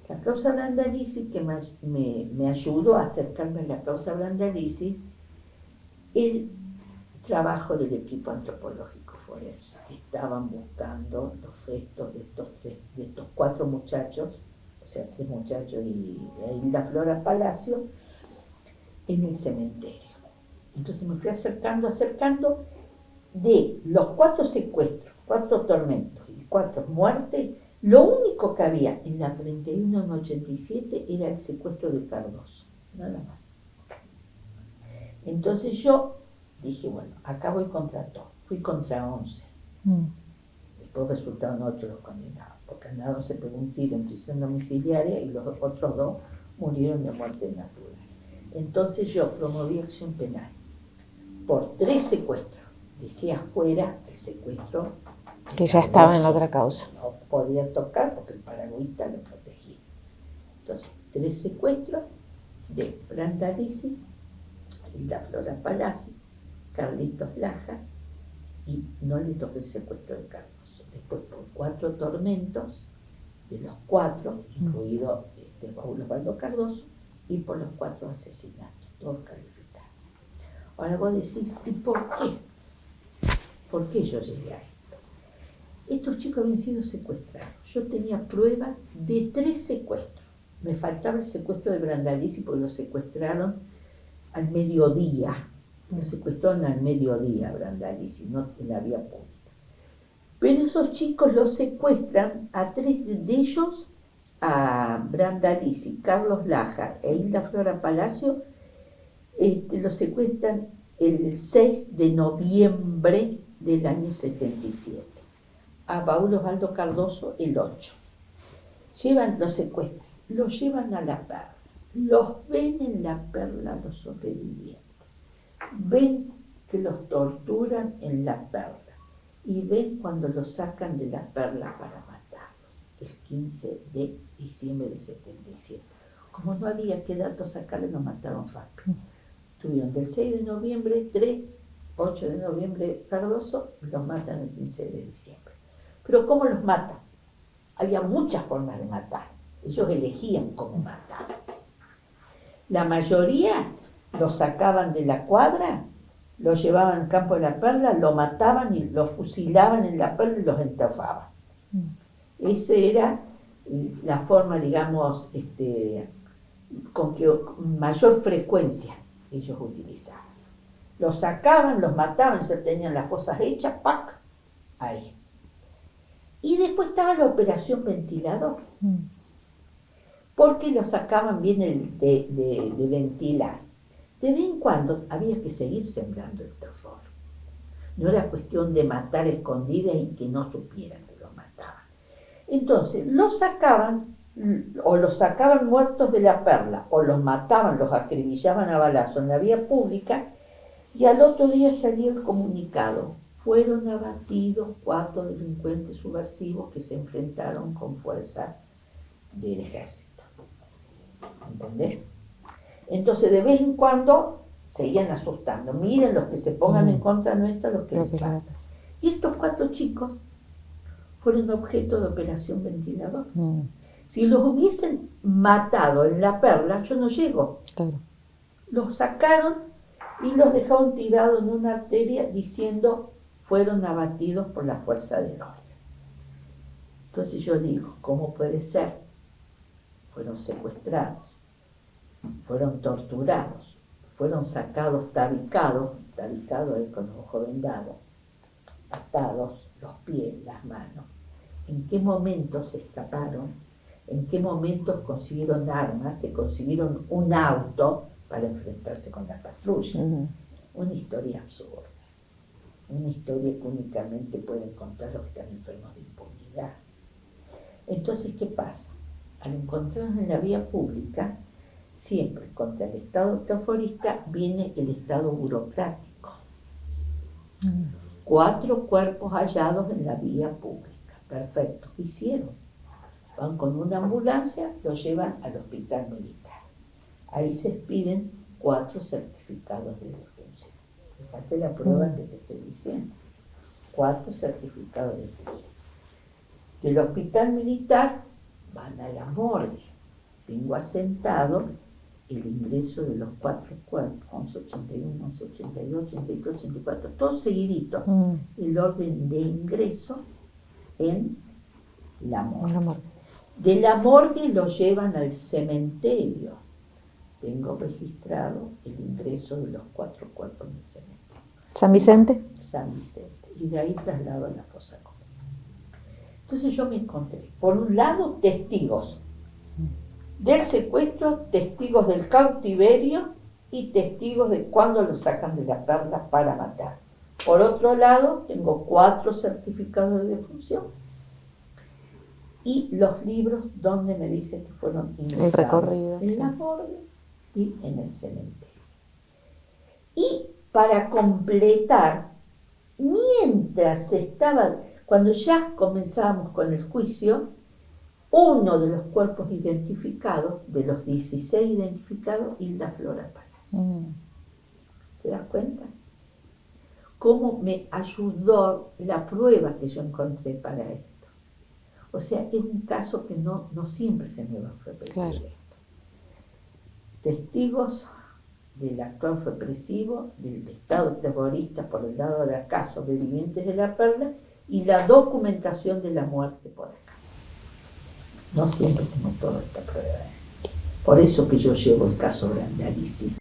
La causa Brandalisis, que me ayudó a acercarme a la causa Brandalisis, el trabajo del equipo antropológico forense. Estaban buscando los restos de estos 4 muchachos, o sea, 3 muchachos y Hilda Flora Palacio, en el cementerio. Entonces me fui acercando de los 4 secuestros, 4 tormentos y 4 muertes. Lo único que había en la 31 en 87 era el secuestro de Cardoso, nada más. Entonces yo dije, bueno, acá voy contra todo. Fui contra 11. Después resultaron 8 los condenados, porque Andadón se pegó un tiro en prisión domiciliaria y los otros 2 murieron de muerte natural. Entonces yo promoví acción penal por 3 secuestros. Dejé afuera el secuestro que ya estaba en otra causa. No podía tocar porque el paragüita lo protegía. Entonces, 3 secuestros de Brandalisis, Hilda Flora Palacio, Carlitos Laja, y no le toqué el secuestro de Cardoso. Después por 4 tormentos, de los 4, incluido Raúl Osvaldo Cardoso, y por los 4 asesinatos, todos calificados. Ahora vos decís, ¿y por qué? ¿Por qué yo llegué a esto? Estos chicos habían sido secuestrados. Yo tenía pruebas de 3 secuestros. Me faltaba el secuestro de Brandalisis porque lo secuestraron al mediodía. Lo secuestraron al mediodía Brandalisis, no en la vía pública. Pero esos chicos los secuestran a 3 de ellos, a Brandalisis, Carlos Laja e Hilda Flora Palacio, los secuestran el 6 de noviembre del año 77. A Paul Osvaldo Cardoso el 8. Los secuestran, los llevan a la Perla, los ven en la Perla los sobrevivientes, ven que los torturan en la Perla y ven cuando los sacan de la Perla para matarlos, el 15 de diciembre de 77. Como no había qué datos sacarle, los mataron fácil. Tuvieron del 6 de noviembre 3, 8 de noviembre Cardoso, los matan el 15 de diciembre. Pero ¿cómo los matan? Había muchas formas de matar. Ellos elegían cómo matar. La mayoría los sacaban de la cuadra, los llevaban al campo de la Perla, lo mataban y los fusilaban en la Perla y los entafaban. Esa era la forma, digamos, con que mayor frecuencia ellos utilizaban. Los sacaban, los mataban, se tenían las fosas hechas, ¡pac! Ahí. Y después estaba la operación ventilador, porque lo sacaban bien de ventilar. De vez en cuando había que seguir sembrando el terror. No era cuestión de matar escondidas y que no supieran que los mataban. Entonces, los sacaban, o los sacaban muertos de la Perla, o los mataban, los acribillaban a balazo en la vía pública, y al otro día salió el comunicado. Fueron abatidos 4 delincuentes subversivos que se enfrentaron con fuerzas del ejército. ¿Entendés? Entonces, de vez en cuando seguían asustando. Miren los que se pongan en contra nuestra, lo que les pasa. Y estos 4 chicos fueron objeto de operación ventilador. Si los hubiesen matado en la Perla, yo no llego. Claro. Los sacaron y los dejaron tirados en una arteria diciendo fueron abatidos por la fuerza del orden. Entonces yo digo, ¿cómo puede ser? Fueron secuestrados, fueron torturados, fueron sacados tabicados es con los ojos vendados, atados los pies, las manos. ¿En qué momentos se escaparon? ¿En qué momentos consiguieron armas? ¿Se consiguieron un auto para enfrentarse con la patrulla? Una historia absurda. Una historia que únicamente pueden contar los que están enfermos de impunidad. Entonces, ¿qué pasa? Al encontrarnos en la vía pública, siempre contra el Estado terrorista viene el Estado burocrático. 4 cuerpos hallados en la vía pública. Perfecto, ¿qué hicieron? Van con una ambulancia, los llevan al hospital militar. Ahí se expiden 4 certificados de defunción. Fíjate la prueba que te estoy diciendo. 4 certificados de defunción. Del hospital militar van a la morgue. tengo asentado el ingreso de los 4 cuerpos, 1181, 1182, 83, 84, todo seguidito, el orden de ingreso en la morgue. De la morgue lo llevan al cementerio. Tengo registrado el ingreso de los 4 cuerpos del cementerio. ¿San Vicente? San Vicente. Y de ahí traslado a la fosa común. Entonces yo me encontré, por un lado, testigos del secuestro, testigos del cautiverio y testigos de cuando lo sacan de la perla para matar. Por otro lado, tengo 4 certificados de defunción y los libros donde me dice que fueron ingresados, el recorrido, en la morgue y en el cementerio. Y para completar, mientras cuando ya comenzábamos con el juicio, uno de los cuerpos identificados, de los 16 identificados, Hilda Flora Palazzi. ¿Te das cuenta? Cómo me ayudó la prueba que yo encontré para esto. O sea, es un caso que no siempre se me va a repetir. Claro. Esto. Testigos del actual represivo, del Estado terrorista por el lado de acá, sobrevivientes de la perla, y la documentación de la muerte por acá. No siempre tengo toda esta prueba. Por eso que yo llevo el caso de análisis